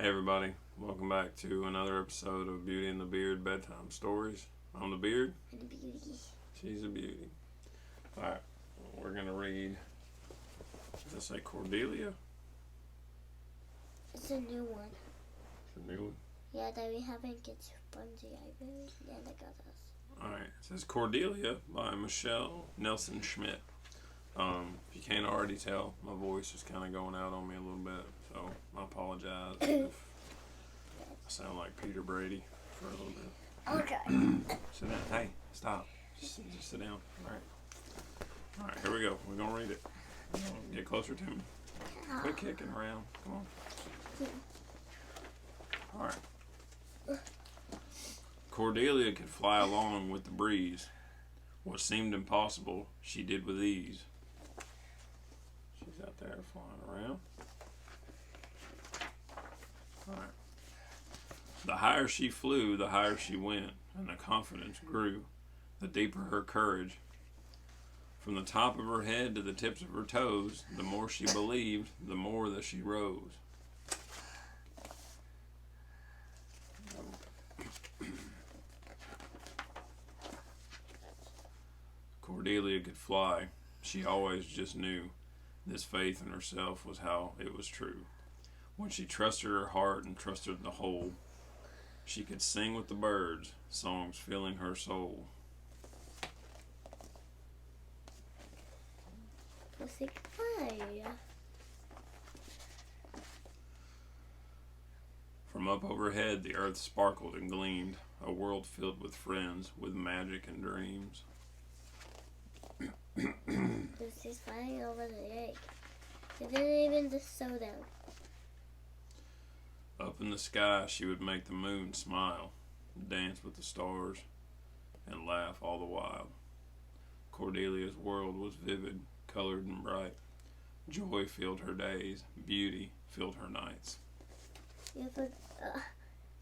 Hey everybody, welcome back to another episode of Beauty and the Beard Bedtime Stories. I'm the Beard. And a beauty. She's a beauty. Alright, we're going to read, does it say Cordelia? It's a new one. It's a new one. Yeah, that we haven't get spongy either. Yeah, they got us. Alright, it says Cordelia by Michelle Nelson-Schmidt. If you can't already tell, my voice is kind of going out on me a little bit, so I apologize if I sound like Peter Brady for a little bit. Okay. Sit down. Hey, stop. Just sit down. Alright, here we go. We're going to read it. Get closer to me. Quit kicking around. Come on. Alright. Cordelia could fly along with the breeze. What seemed impossible, she did with ease. She's out there flying around. Alright. The higher she flew, the higher she went, and the confidence grew, the deeper her courage. From the top of her head to the tips of her toes, the more she believed, the more that she rose. Cordelia could fly. She always just knew. This faith in herself was how it was true. When she trusted her heart and trusted the whole, she could sing with the birds, songs filling her soul. Say goodbye. From up overhead, the earth sparkled and gleamed, a world filled with friends, with magic and dreams. She's flying over the lake. She didn't even just slow down. Up in the sky, she would make the moon smile, dance with the stars, and laugh all the while. Cordelia's world was vivid, colored and bright. Joy filled her days, beauty filled her nights.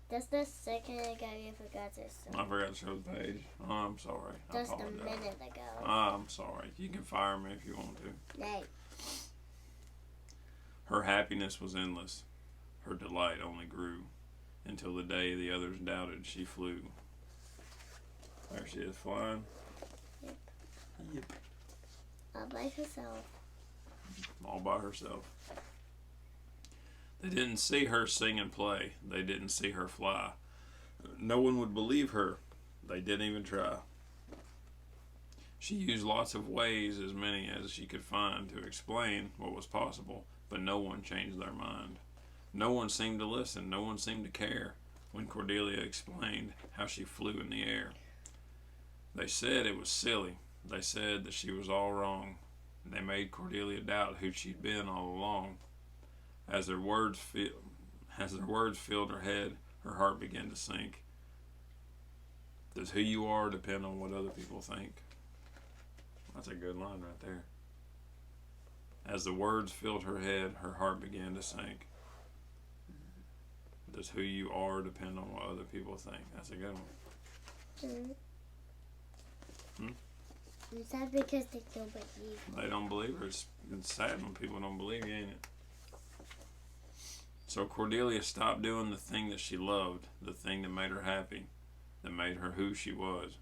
That's the second ago you forgot this. I forgot to show the page. Oh, I'm sorry. Just a minute ago. Oh, I'm sorry. You can fire me if you want to. Nay. Her happiness was endless. Her delight only grew, until the day the others doubted she flew. There she is flying. Yep. Yep. All by herself. All by herself. They didn't see her sing and play. They didn't see her fly. No one would believe her. They didn't even try. She used lots of ways, as many as she could find, to explain what was possible, but no one changed their mind. No one seemed to listen. No one seemed to care when Cordelia explained how she flew in the air. They said it was silly. They said that she was all wrong. They made Cordelia doubt who she'd been all along. As their words filled her head, her heart began to sink. Does who you are depend on what other people think? That's a good line right there. As the words filled her head, her heart began to sink. Does who you are depend on what other people think? That's a good one. Is that because they don't believe you? They don't believe her. It's sad when people don't believe you, ain't it? So Cordelia stopped doing the thing that she loved, the thing that made her happy, that made her who she was.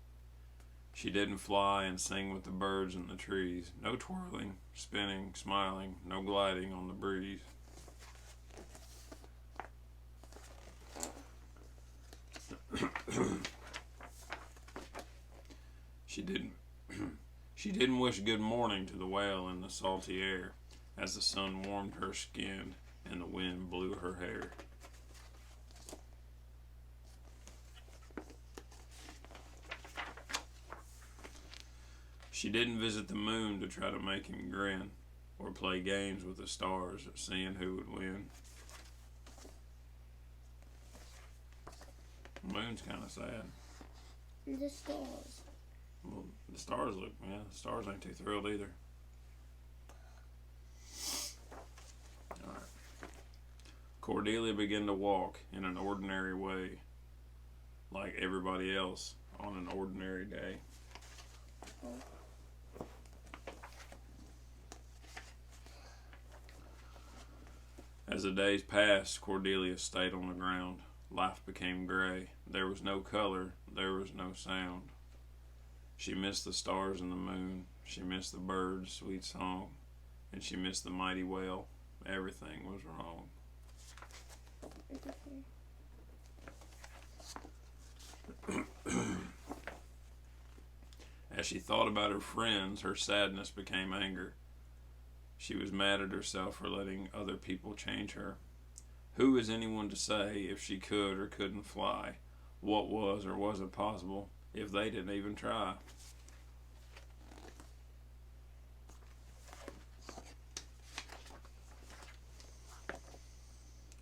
She didn't fly and sing with the birds in the trees. No twirling, spinning, smiling, no gliding on the breeze. She didn't wish good morning to the whale in the salty air, as the sun warmed her skin and the wind blew her hair. She didn't visit the moon to try to make him grin, or play games with the stars of seeing who would win. The moon's kind of sad. And the stars. Well, the stars the stars ain't too thrilled either. Alright. Cordelia began to walk in an ordinary way, like everybody else on an ordinary day. As the days passed, Cordelia stayed on the ground. Life became gray. There was no color. There was no sound. She missed the stars and the moon. She missed the birds' sweet song. And she missed the mighty whale. Everything was wrong. As she thought about her friends, her sadness became anger. She was mad at herself for letting other people change her. Who is anyone to say if she could or couldn't fly? What was or wasn't possible if they didn't even try?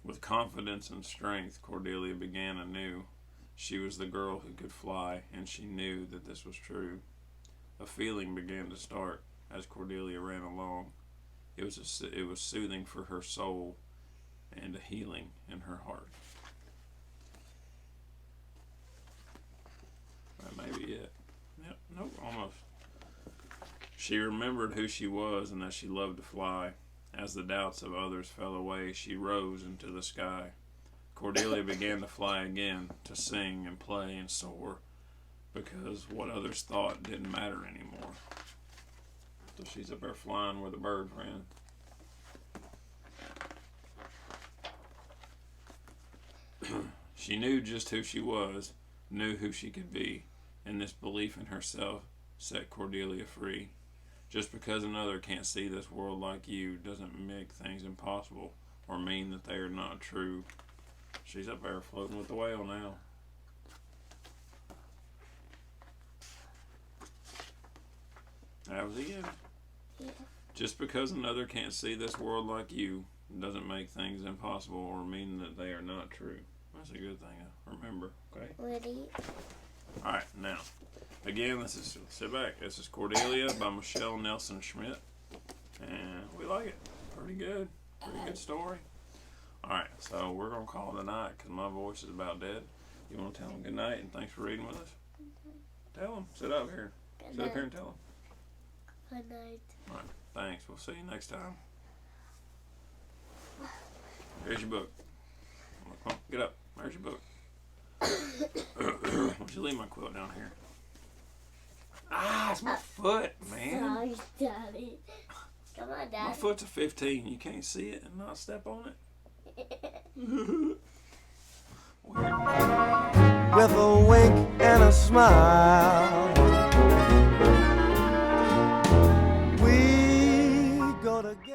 With confidence and strength, Cordelia began anew. She was the girl who could fly, and she knew that this was true. A feeling began to start as Cordelia ran along. It was soothing for her soul and a healing in her heart. That may be it. Yep, nope, almost. She remembered who she was and that she loved to fly. As the doubts of others fell away, she rose into the sky. Cordelia began to fly again, to sing and play and soar, because what others thought didn't matter anymore. So she's up there flying with a bird friend. She knew just who she was, knew who she could be, and this belief in herself set Cordelia free. Just because another can't see this world like you doesn't make things impossible or mean that they are not true. She's up there floating with the whale now. That was the end. Yeah. Just because another can't see this world like you doesn't make things impossible or mean that they are not true. That's a good thing to remember, okay? Ready? Alright, now, again, sit back. This is Cordelia by Michelle Nelson-Schmidt. And we like it. Pretty good. Pretty good story. Alright, so we're going to call it a night because my voice is about dead. You want to tell them good night and thanks for reading with us? Tell them. Sit up here. Sit up here and tell them. Good night. Alright, thanks. We'll see you next time. Here's your book. Come on, get up. There's your book. Why don't you leave my quilt down here? Ah, it's my foot, man. Sorry, Daddy. Come on, Daddy. My foot's a 15. You can't see it and not step on it. With a wink and a smile, we go together.